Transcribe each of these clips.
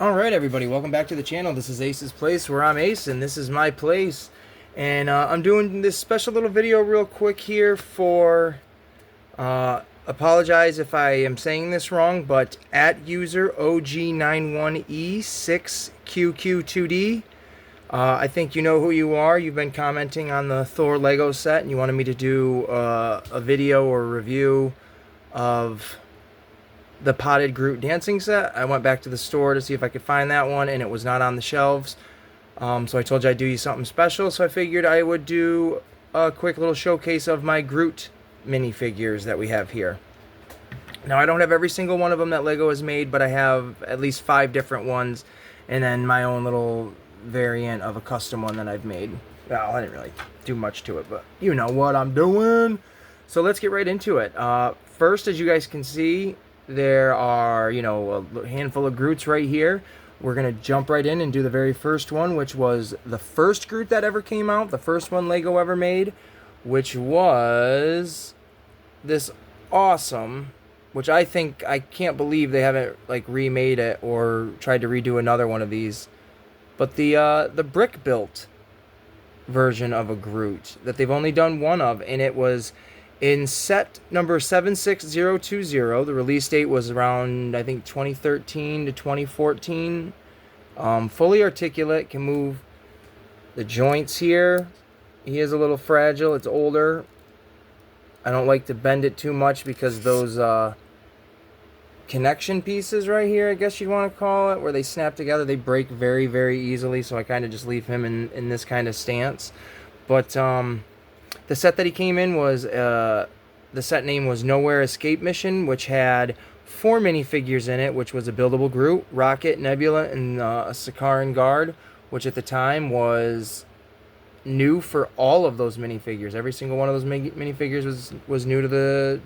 Alright everybody, welcome back to the channel. This is Ace's Place, where I'm Ace, and this is my place. And I'm doing this special little video real quick here for, apologize if I am saying this wrong, but at user OG91E6QQ2D. I think you know who you are. You've been commenting on the Thor Lego set, and you wanted me to do a video or review of the potted Groot dancing set. I went back to the store to see if I could find that one, and it was not on the shelves. So I told you I'd do you something special, so I figured I would do a quick little showcase of my Groot minifigures that we have here. Now, I don't have every single one of them that Lego has made, but I have at least 5 different ones, and then my own little variant of a custom one that I've made. Well, I didn't really do much to it, but you know what I'm doing. So let's get right into it. First, as you guys can see, there are, a handful of Groots right here. We're going to jump right in and do the very first one, which was the first Groot that ever came out, the first one Lego ever made, which was this awesome, which I can't believe they haven't, like, remade it or tried to redo another one of these, but the brick-built version of a Groot that they've only done one of, and it was in set number 76020. The release date was around, I think, 2013 to 2014. Fully articulate, can move the joints here. He is a little fragile. It's older. I don't like to bend it too much because those connection pieces right here, I guess you'd want to call it, where they snap together, they break very, very easily. So I kind of just leave him in this kind of stance. But the set that he came in was, the set name was Nowhere Escape Mission, which had 4 minifigures in it, which was a buildable Groot, Rocket, Nebula, and a Sakaran Guard, which at the time was new for all of those minifigures. Every single one of those minifigures was new to the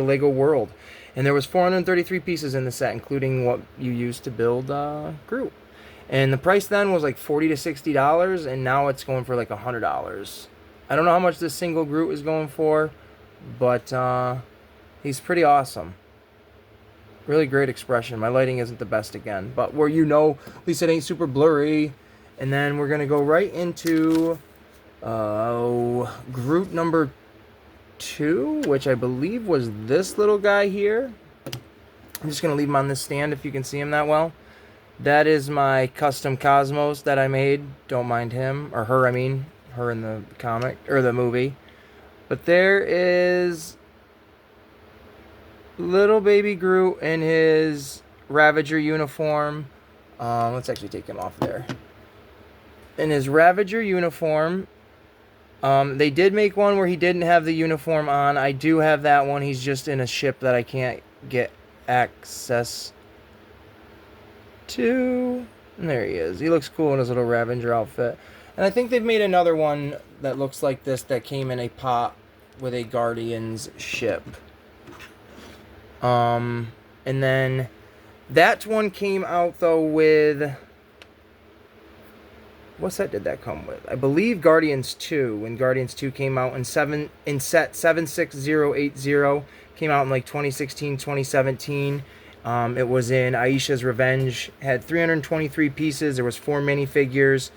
Lego world. And there was 433 pieces in the set, including what you used to build Groot. And the price then was like $40 to $60, and now it's going for like $100. I don't know how much this single Groot is going for, but he's pretty awesome. Really great expression. My lighting isn't the best again, but where at least it ain't super blurry. And then we're going to go right into Groot number 2, which I believe was this little guy here. I'm just going to leave him on this stand if you can see him that well. That is my custom Cosmos that I made. Don't mind him, or her, I mean. Her in the comic, or the movie. But there is little baby Groot in his Ravager uniform. Let's actually take him off there. In his Ravager uniform. They did make one where he didn't have the uniform on. I do have that one. He's just in a ship that I can't get access to. And there he is. He looks cool in his little Ravager outfit. And I think they've made another one that looks like this that came in a pot with a Guardians ship. And then that one came out, though, with... What set did that come with? I believe Guardians 2. When Guardians 2 came out in set 76080. Came out in like 2016, 2017. It was in Aisha's Revenge. Had 323 pieces. There was 4 minifigures.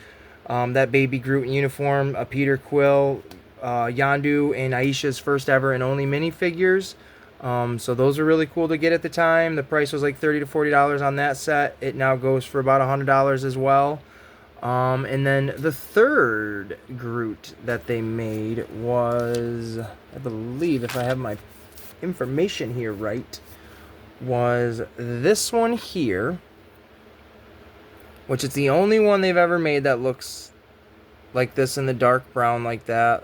That baby Groot in uniform, a Peter Quill, Yondu, and Aisha's first ever and only minifigures. So those are really cool to get at the time. The price was like $30 to $40 on that set. It now goes for about $100 as well. And then the third Groot that they made was, I believe, if I have my information here right, was this one here, which is the only one they've ever made that looks like this in the dark brown like that.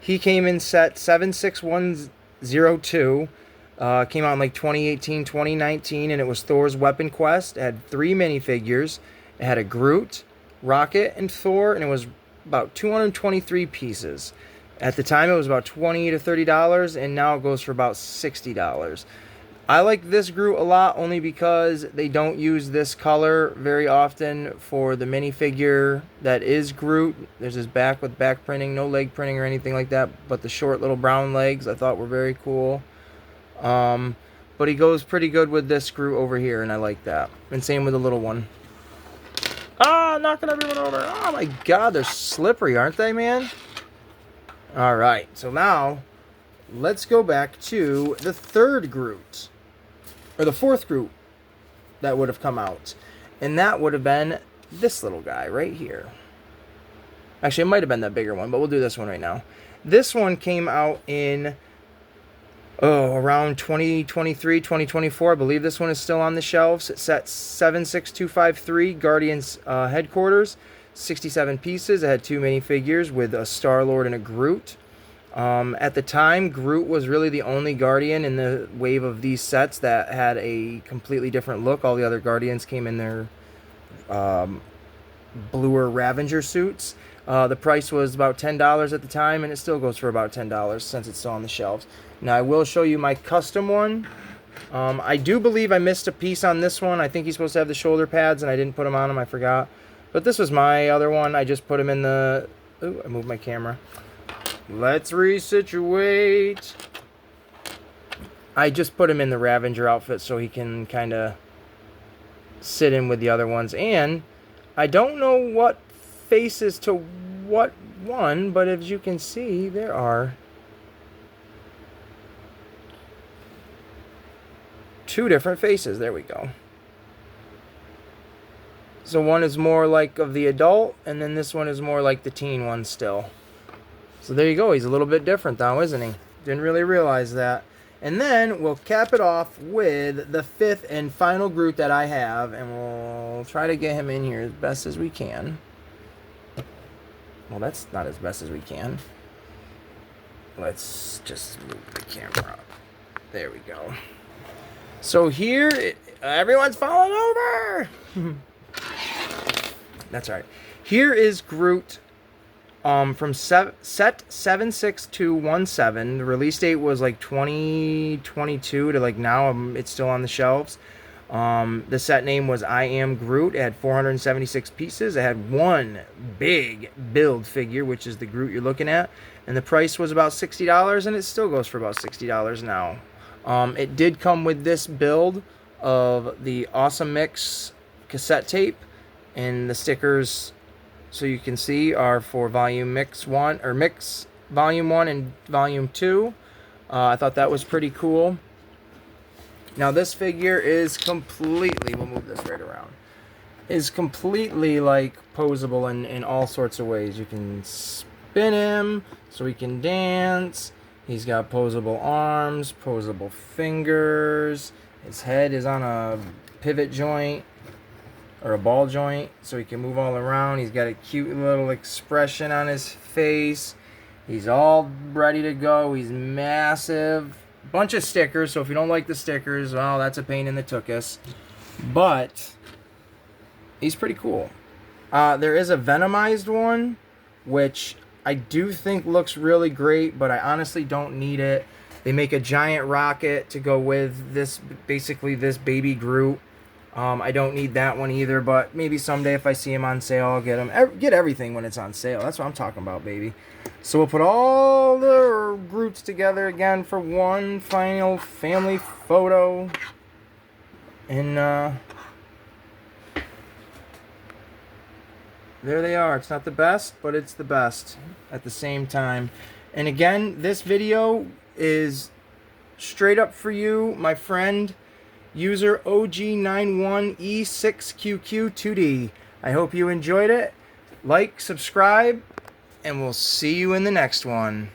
He came in set 76102. Came out in like 2018, 2019, and it was Thor's Weapon Quest. It had 3 minifigures. It had a Groot, Rocket, and Thor, and it was about 223 pieces. At the time, it was about $20 to $30, and now it goes for about $60. I like this Groot a lot only because they don't use this color very often for the minifigure that is Groot. There's his back with back printing, no leg printing or anything like that, but the short little brown legs I thought were very cool. but he goes pretty good with this Groot over here, and I like that. And same with the little one. Ah, knocking everyone over. Oh my god, they're slippery, aren't they, man? Alright, so now, let's go back to the third Groot. Or the fourth Groot that would have come out. And that would have been this little guy right here. Actually, it might have been that bigger one, but we'll do this one right now. This one came out in around 2023, 2024. I believe this one is still on the shelves. It's at 76253 Guardians headquarters. 67 pieces. It had 2 minifigures with a Star-Lord and a Groot. At the time, Groot was really the only Guardian in the wave of these sets that had a completely different look. All the other Guardians came in their bluer Ravager suits. The price was about $10 at the time, and it still goes for about $10 since it's still on the shelves. Now, I will show you my custom one. I do believe I missed a piece on this one. I think he's supposed to have the shoulder pads, and I didn't put them on him. I forgot. But this was my other one. I just put him in the... Ooh, I moved my camera. Let's resituate. I just put him in the Ravager outfit so he can kind of sit in with the other ones. And I don't know what faces to what one, but as you can see, there are 2 different faces. There we go. So one is more like of the adult, and then this one is more like the teen one still. So there you go. He's a little bit different though, isn't he? Didn't really realize that. And then we'll cap it off with the 5th and final Groot that I have, and we'll try to get him in here as best as we can. Well, that's not as best as we can. Let's just move the camera up. There we go. So here, everyone's falling over! That's all right. Here is Groot from set 76217. The release date was like 2022 to like now. It's still on the shelves. The set name was I Am Groot. It had 476 pieces. It had 1 big build figure, which is the Groot you're looking at. And the price was about $60, and it still goes for about $60 now. It did come with this build of the Awesome Mix cassette tape. And the stickers, so you can see, are for Volume Mix 1, or Mix Volume 1 and Volume 2. I thought that was pretty cool. Now this figure is completely, we'll move this right around, is completely like posable in all sorts of ways. You can spin him so he can dance. He's got posable arms, posable fingers. His head is on a pivot joint or a ball joint so he can move all around. He's got a cute little expression on his face. He's all ready to go. He's massive. Bunch of stickers, so if you don't like the stickers, well, that's a pain in the tuchus. But he's pretty cool. There is a Venomized one, which I do think looks really great, but I honestly don't need it. They make a giant rocket to go with this, basically this baby Groot. I don't need that one either, but maybe someday if I see him on sale, I'll get him. Get everything when it's on sale. That's what I'm talking about, baby. So we'll put all the Groots together again for one final family photo. And there they are. It's not the best, but it's the best at the same time. And again, this video is straight up for you, my friend, user OG91E6QQ2D. I hope you enjoyed it. Like, subscribe, and we'll see you in the next one.